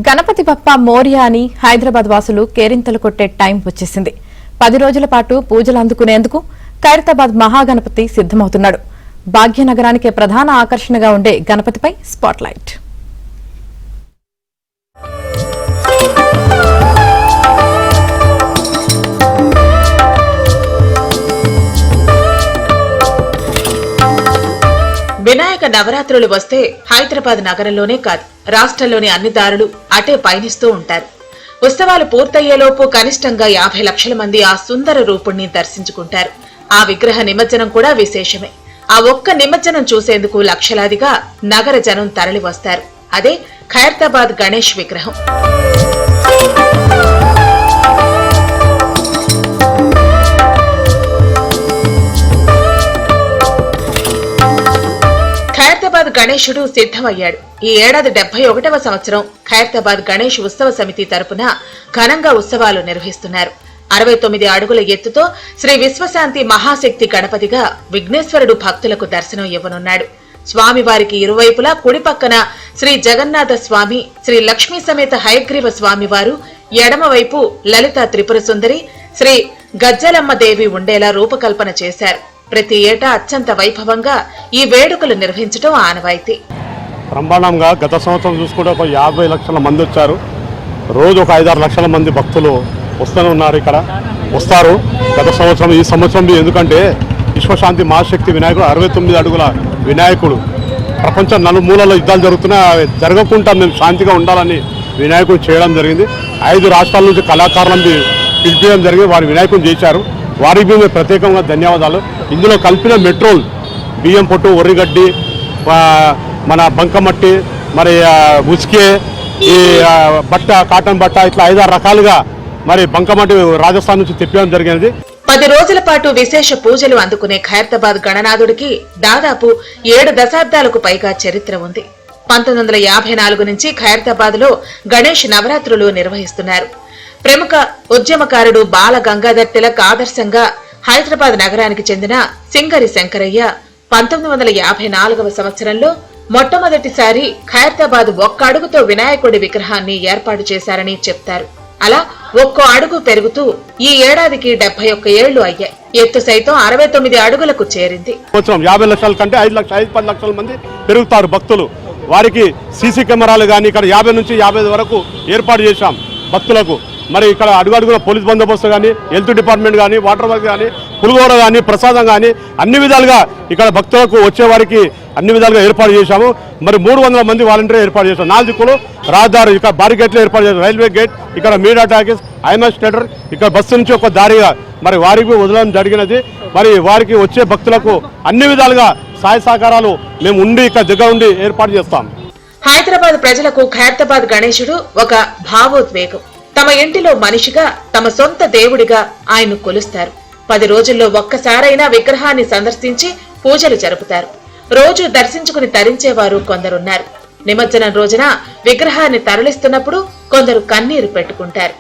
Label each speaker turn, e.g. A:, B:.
A: గణపతి బప్ప మోరియా అని హైదరాబాద్ వాసులు కేరింతలు కొట్టే టైం వచ్చేసింది. 10 రోజుల పాటు పూజలు అందుకునేందుకు ఖైరతాబాద్ మహాగణపతి సిద్దమవుతున్నాడు. భాగ్యనగరానికే ప్రధాన ఆకర్షణగా ఉండే గణపతిపై స్పాట్లైట్.
B: వినాయక నవరాత్రులు వస్తే హైదరాబాద్ నగరంలోనే కాదు, రాష్ట్రంలోని అన్ని దారులు అటే పయనిస్తూ ఉంటారు. ఉత్సవాలు పూర్తయ్యేలోపు కనిష్టంగా 50 లక్షల మంది ఆ సుందర రూపుణ్ణి దర్శించుకుంటారు. ఆ విగ్రహ నిమజ్జనం కూడా విశేషమే. ఆ ఒక్క నిమజ్జనం చూసేందుకు లక్షలాదిగా నగర జనం తరలి వస్తారు. అదే ఖైరతాబాద్ గణేష్ విగ్రహం. ఖైరతాబాద్ గణేశుడు సిద్ధమయ్యాడు. ఈ ఏడాది 71వ సంవత్సరం ఖైరతాబాద్ గణేష్ ఉత్సవ సమితి తరపున ఘనంగా ఉత్సవాలు నిర్వహిస్తున్నారు. 69 అడుగుల ఎత్తుతో శ్రీ విశ్వశాంతి మహాశక్తి గణపతిగా విఘ్నేశ్వరుడు భక్తులకు దర్శనం ఇవ్వనున్నాడు. స్వామివారికి ఇరువైపులా కుడి పక్కన శ్రీ జగన్నాథ స్వామి, శ్రీ లక్ష్మీ సమేత హయగ్రీవ స్వామివారు, ఎడమవైపు లలిత త్రిపుర సుందరి, శ్రీ గజ్జలమ్మ దేవి ఉండేలా రూపకల్పన చేశారు. ప్రతి ఏటా అత్యంత వైభవంగా ఈ వేడుకలు నిర్వహించడం ఆనవాయితీ.
C: బ్రహ్మాండంగా గత సంవత్సరం చూసుకుంటే ఒక 50 లక్షల మంది వచ్చారు. రోజు ఒక 5-6 లక్షల మంది భక్తులు వస్తూనే ఉన్నారు. ఇక్కడ వస్తారు. గత సంవత్సరం, ఈ సంవత్సరం ఎందుకంటే విశ్వశాంతి మహాశక్తి వినాయకుడు 69 అడుగుల వినాయకుడు. ప్రపంచం నలుమూలలో యుద్ధాలు జరుగుతున్నా జరగకుండా మేము శాంతిగా ఉండాలని వినాయకుడు చేయడం జరిగింది. 5 రాష్ట్రాల నుంచి కళాకారులను పిలిపించడం జరిగింది. వారి వినాయకుడిని చేశారు. వారికి మేము ప్రత్యేకంగా ధన్యవాదాలు. ఇందులో కలిపిన మెట్రోల్, బియ్యం పొట్టు, ఒర్రిగడ్డి, మన బంకమట్టి, మరి ఉస్కే, ఈ బట్ట, కాటన్ బట్ట, ఇట్లా 5-6 రకాలుగా మరి బంకమట్టి రాజస్థాన్ నుంచి తెప్పడం జరిగింది.
B: 10 రోజుల పాటు విశేష పూజలు అందుకునే ఖైరతాబాద్ గణనాథుడికి దాదాపు 7 దశాబ్దాలకు పైగా చరిత్ర ఉంది. 1954 నుంచి ఖైరతాబాద్ లో గణేష్ నవరాత్రులు నిర్వహిస్తున్నారు. ప్రముఖ ఉద్యమకారుడు బాల గంగాధర్ తిలక్ ఆదర్శంగా హైదరాబాద్ నగరానికి చెందిన సింగరి శంకరయ్య 1954వ సంవత్సరంలో మొట్టమొదటిసారి ఖైరతాబాద్ ఒక్క అడుగుతో వినాయకుడి విగ్రహాన్ని ఏర్పాటు చేశారని చెప్తారు. అలా ఒక్కో అడుగు పెరుగుతూ ఈ ఏడాదికి 71 ఏళ్లు అయ్యాయి. ఎత్తు సైతం 69 అడుగులకు చేరింది.
C: 50 లక్షల కంటే 5-10 లక్షల మంది పెరుగుతారు భక్తులు. వారికి సీసీ కెమెరాలు కానీ ఇక్కడ 50 నుంచి 55 వరకు ఏర్పాటు చేశాం భక్తులకు. మరి ఇక్కడ అడుగడుగున పోలీస్ బందోబస్తు కానీ, హెల్త్ డిపార్ట్మెంట్ కానీ, వాటర్ వర్క్ కానీ, పులిగోర కానీ, ప్రసాదం కానీ అన్ని విధాలుగా ఇక్కడ భక్తులకు వచ్చేవారికి అన్ని విధాలుగా ఏర్పాటు చేశాము. మరి 300 మంది వాలంటీర్ ఏర్పాటు చేశాం. 4 దిక్కులు రహదారు, ఇక్కడ బారిగేట్లు ఏర్పాటు చేశాం. రైల్వే గేట్, ఇక్కడ మీడియా టాకీస్, ఐఎంఎస్ థియేటర్, ఇక్కడ బస్సు నుంచి ఒక దారిగా మరి వారికి వదలడం జరిగినది. మరి వారికి వచ్చే భక్తులకు అన్ని విధాలుగా సహాయ సహకారాలు మేము ఉండి ఇక్కడ దగ్గర ఉండి ఏర్పాటు చేస్తాం.
B: హైదరాబాద్ ప్రజలకు ఖైరతాబాద్ గణేశుడు ఒక భావోద్వేగం. తమ ఇంటిలో మనిషిగా, తమ సొంత దేవుడిగా ఆయన్ను కొలుస్తారు. 10 రోజుల్లో ఒక్కసారైనా విగ్రహాన్ని సందర్శించి పూజలు జరుపుతారు. రోజు దర్శించుకుని తరించేవారు కొందరున్నారు. నిమజ్జనం రోజున విగ్రహాన్ని తరలిస్తున్నప్పుడు కొందరు కన్నీరు పెట్టుకుంటారు.